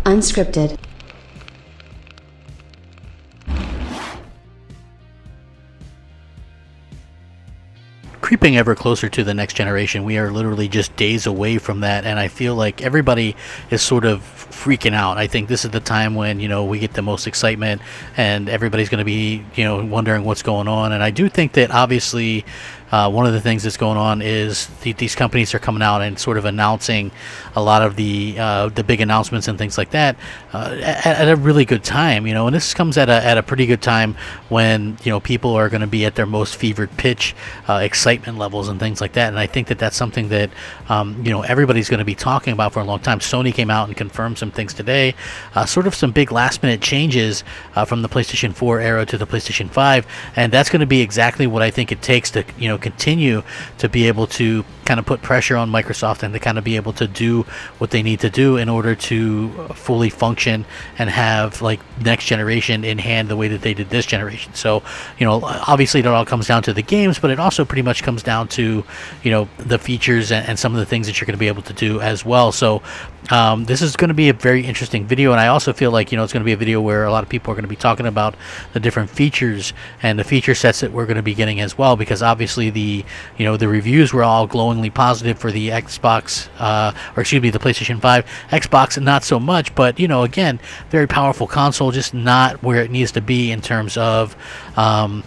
Unscripted. Creeping ever closer to the next generation. We are literally just days away from that, and I feel like everybody is sort of freaking out. I think this is the time when, we get the most excitement, and everybody's going to be, wondering what's going on. And I do think that obviously one of the things that's going on is these companies are coming out and sort of announcing a lot of the big announcements and things like that at a really good time, and this comes at a pretty good time when, people are going to be at their most fevered pitch, excitement levels and things like that. And I think that that's something that, everybody's going to be talking about for a long time. Sony came out and confirmed some things today, sort of some big last minute changes from the PlayStation 4 era to the PlayStation 5. And that's going to be exactly what I think it takes to, continue to be able to kind of put pressure on Microsoft and to kind of be able to do what they need to do in order to fully function and have like next generation in hand the way that they did this generation. So, obviously it all comes down to the games, but it also pretty much comes down to, the features and some of the things that you're going to be able to do as well. So this is going to be a very interesting video, and I also feel like, it's going to be a video where a lot of people are going to be talking about the different features and the feature sets that we're going to be getting as well, because obviously the reviews were all glowingly positive for the Xbox, the PlayStation 5. Xbox, not so much, but, again, very powerful console, just not where it needs to be in terms of, in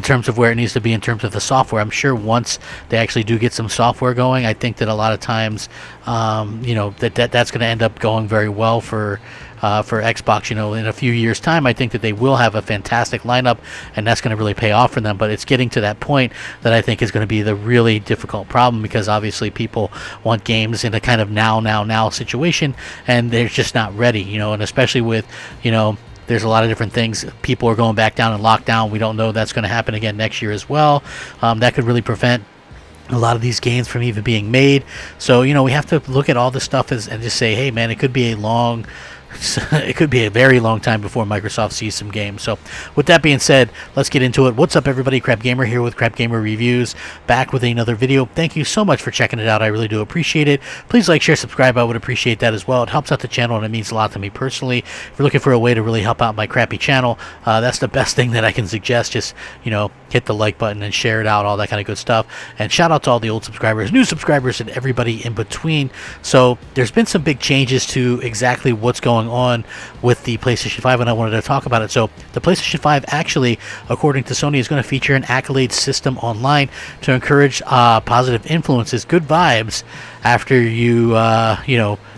terms of where it needs to be in terms of the software. I'm sure once they actually do get some software going, I think that a lot of times, that's going to end up going very well for Xbox. In a few years' time, I think that they will have a fantastic lineup, and that's going to really pay off for them. But it's getting to that point that I think is going to be the really difficult problem, because obviously people want games in a kind of now situation, and they're just not ready. And especially with, there's a lot of different things. People are going back down in lockdown. We don't know that's going to happen again next year as well. That could really prevent a lot of these games from even being made. So, we have to look at all this stuff and just say, hey, man, it could be a very long time before Microsoft sees some games. So with that being said, let's get into it. What's up, everybody? Crapgamer here with Crapgamer Reviews, back with another video. Thank you so much for checking it out. I really do appreciate it. Please like, share, subscribe. I would appreciate that as well. It helps out the channel, and it means a lot to me personally. If you're looking for a way to really help out my crappy channel, that's the best thing that I can suggest. Just, hit the like button and share it out, all that kind of good stuff. And shout out to all the old subscribers, new subscribers, and everybody in between. So there's been some big changes to exactly what's going on with the PlayStation 5, and I wanted to talk about it. So the PlayStation 5 actually, according to Sony, is going to feature an accolade system online to encourage positive influences, good vibes, after you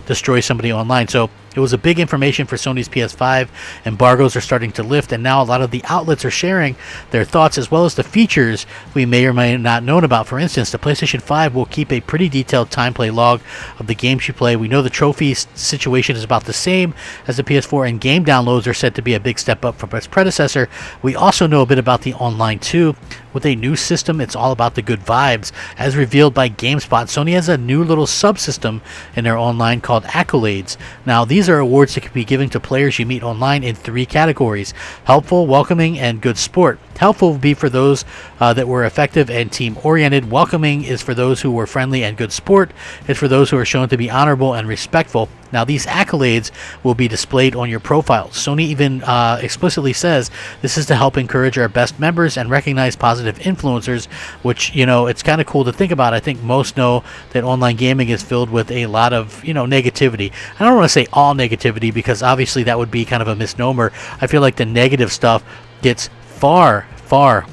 destroy somebody online. So it was a big information for Sony's PS5. Embargoes are starting to lift, and now a lot of the outlets are sharing their thoughts as well as the features we may or may not known about. For instance, the PlayStation 5 will keep a pretty detailed time play log of the games you play. We know the trophy situation is about the same as the PS4, and game downloads are said to be a big step up from its predecessor. We also know a bit about the online too. With a new system, it's all about the good vibes. As revealed by GameSpot, Sony has a new little subsystem in their online called Accolades. Now, these are awards that can be given to players you meet online in 3 categories: helpful, welcoming, and good sport. Helpful will be for those that were effective and team-oriented. Welcoming is for those who were friendly, and good sport is for those who are shown to be honorable and respectful. Now, these accolades will be displayed on your profile. Sony even explicitly says this is to help encourage our best members and recognize positive influencers, which, it's kind of cool to think about. I think most know that online gaming is filled with a lot of, negativity. I don't want to say all negativity, because obviously that would be kind of a misnomer. I feel like the negative stuff gets far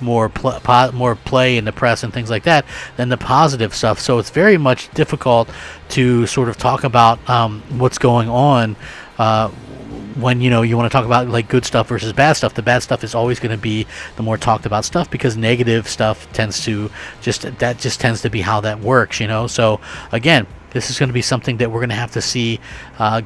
more play in the press and things like that than the positive stuff. So it's very much difficult to sort of talk about what's going on when you want to talk about like good stuff versus bad stuff. The bad stuff is always going to be the more talked about stuff, because negative stuff tends to tends to be how that works. So again, this is going to be something that we're going to have to see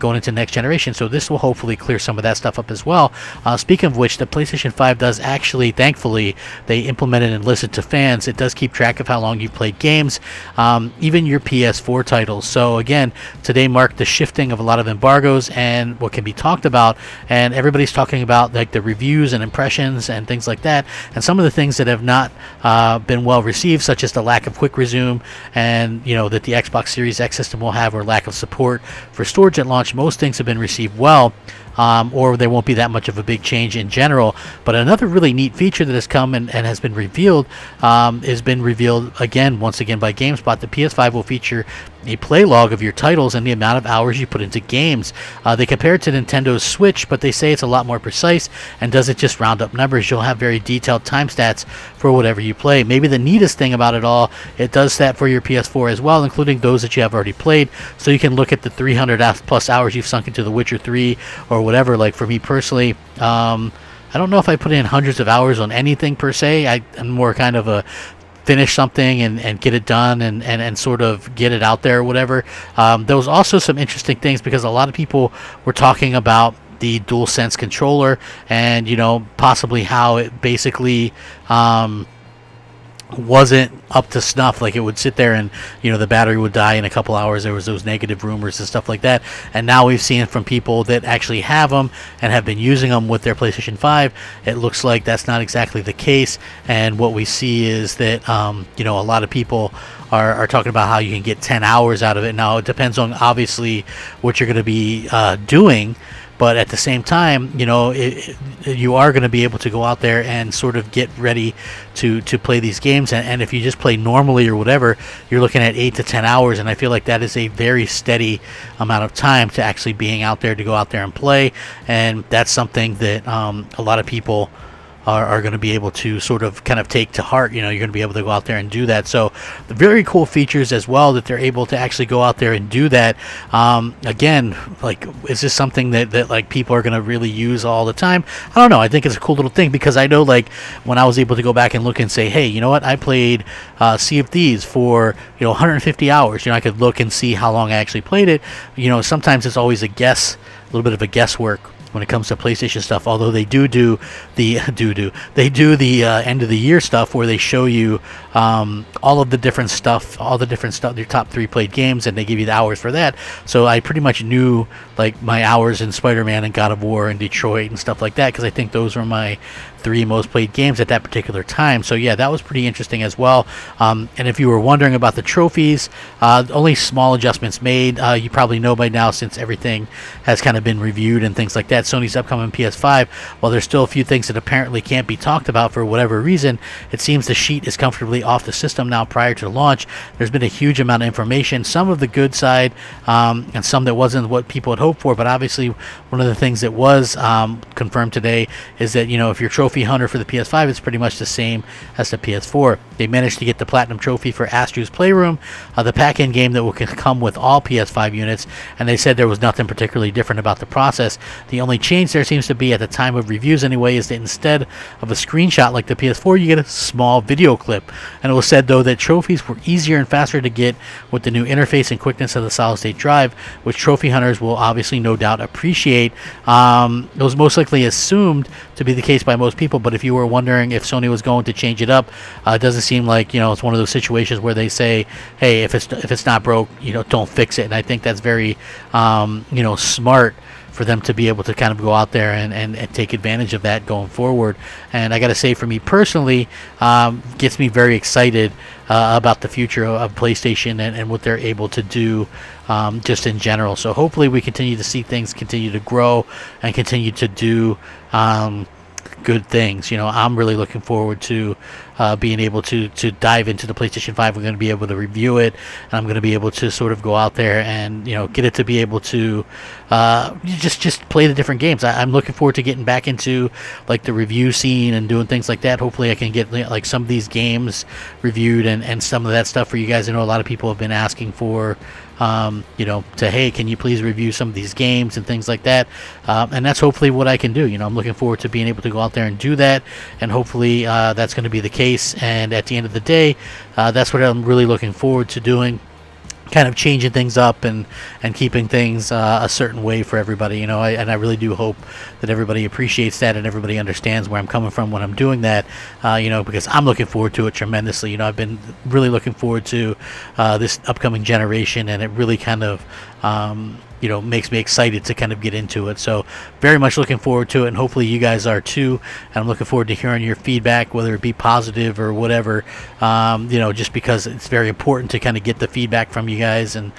going into next generation. So this will hopefully clear some of that stuff up as well. Speaking of which, the PlayStation 5 does actually, thankfully, they implemented and listened to fans. It does keep track of how long you've played games, even your PS4 titles. So again, today marked the shifting of a lot of embargoes and what can be talked about. And everybody's talking about like the reviews and impressions and things like that. And some of the things that have not been well received, such as the lack of quick resume, and that the Xbox Series X system will have, or lack of support for storage at launch. Most things have been received well, or there won't be that much of a big change in general. But another really neat feature that has come and has been revealed again, once again by GameSpot. The PS5 will feature a play log of your titles and the amount of hours you put into games. They compare it to Nintendo's Switch, but they say it's a lot more precise and doesn't just round up numbers. You'll have very detailed time stats for whatever you play. Maybe the neatest thing about it all, it does that for your PS4 as well, including those that you have already played, so you can look at the 300 plus hours you've sunk into The Witcher 3 or whatever. Like for me personally, I don't know if I put in hundreds of hours on anything per se. I'm more kind of a finish something and get it done and sort of get it out there or whatever. There was also some interesting things because a lot of people were talking about the DualSense controller and, possibly how it basically wasn't up to snuff. Like it would sit there and the battery would die in a couple hours. There was those negative rumors and stuff like that, and now we've seen from people that actually have them and have been using them with their PlayStation 5. It looks like that's not exactly the case, and what we see is that a lot of people are talking about how you can get 10 hours out of it. Now it depends on obviously what you're going to be doing, but at the same time, you are going to be able to go out there and sort of get ready to play these games. And if you just play normally or whatever, you're looking at 8 to 10 hours. And I feel like that is a very steady amount of time to actually being out there to go out there and play. And that's something that a lot of people are going to be able to sort of kind of take to heart. You're going to be able to go out there and do that. So the very cool features as well that they're able to actually go out there and do that. Again, like, is this something that like people are going to really use all the time? I don't know. I think it's a cool little thing because I know, like, when I was able to go back and look and say, hey, you know what, I played Sea of Thieves for 150 hours. I could look and see how long I actually played it. Sometimes it's always a little bit of a guesswork when it comes to PlayStation stuff, although they do the end of the year stuff where they show you all the different stuff, your top 3 played games, and they give you the hours for that. So I pretty much knew like my hours in Spider-Man and God of War and Detroit and stuff like that, because I think those were my 3 most played games at that particular time. So yeah, that was pretty interesting as well. And if you were wondering about the trophies, only small adjustments made. You probably know by now, since everything has kind of been reviewed and things like that. Sony's upcoming PS5, while there's still a few things that apparently can't be talked about for whatever reason, it seems the sheet is comfortably off the system now prior to launch. There's been a huge amount of information, some of the good side and some that wasn't what people had hoped for, but obviously one of the things that was confirmed today is that if you're trophy hunter for the PS5, it's pretty much the same as the PS4. They managed to get the platinum trophy for Astru's Playroom, the pack-in game that will come with all PS5 units, and they said there was nothing particularly different about the process. The only change there seems to be, at the time of reviews anyway, is that instead of a screenshot like the PS4, you get a small video clip. And it was said, though, that trophies were easier and faster to get with the new interface and quickness of the solid-state drive, which trophy hunters will obviously no doubt appreciate. It was most likely assumed to be the case by most people, but if you were wondering if Sony was going to change it up, it doesn't seem like it's one of those situations where they say, hey, if it's not broke, don't fix it. And I think that's very smart for them to be able to kind of go out there and take advantage of that going forward. And I got to say, for me personally, gets me very excited about the future of PlayStation and what they're able to do just in general. So hopefully we continue to see things continue to grow and continue to do good things. I'm really looking forward to being able to dive into the PlayStation 5. We're going to be able to review it, and I'm going to be able to sort of go out there and get it to be able to just play the different games. I'm looking forward to getting back into like the review scene and doing things like that. Hopefully I can get like some of these games reviewed and some of that stuff for you guys. I know a lot of people have been asking for hey, can you please review some of these games and things like that, and that's hopefully what I can do. I'm looking forward to being able to go out there and do that, and hopefully that's going to be the case. And at the end of the day, that's what I'm really looking forward to doing, kind of changing things up and keeping things a certain way for everybody. And I really do hope that everybody appreciates that and everybody understands where I'm coming from when I'm doing that, because I'm looking forward to it tremendously. I've been really looking forward to this upcoming generation, and it really kind of makes me excited to kind of get into it. So very much looking forward to it, and hopefully you guys are too. And I'm looking forward to hearing your feedback, whether it be positive or whatever. Just because it's very important to kind of get the feedback from you guys and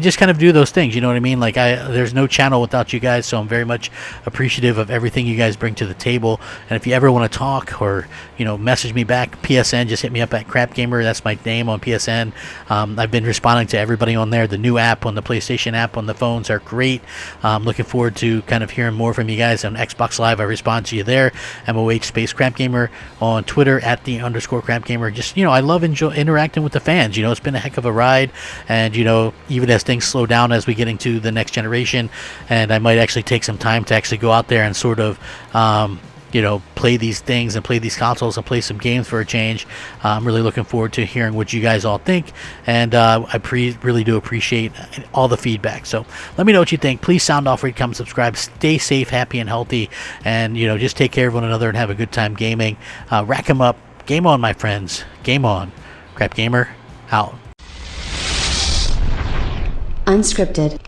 just kind of do those things. You know what I mean? Like there's no channel without you guys, so I'm very much appreciative of everything you guys bring to the table. And if you ever want to talk or message me back, PSN, just hit me up at Crapgamer. That's my name on PSN. I've been responding to everybody on there. The new app on the PlayStation app on the phones are great. Looking forward to kind of hearing more from you guys on Xbox Live. I respond to you there, MOH space Crapgamer, on Twitter at @the_Crapgamer. Just I love interacting with the fans. It's been a heck of a ride, and even as things slow down as we get into the next generation, and I might actually take some time to actually go out there and sort of play these things and play these consoles and play some games for a change. I'm really looking forward to hearing what you guys all think, and I really do appreciate all the feedback. So let me know what you think. Please sound off, rate, comment, subscribe. Stay safe, happy, and healthy, and just take care of one another and have a good time gaming. Rack 'em up. Game on, my friends. Game on. Crapgamer out. Unscripted.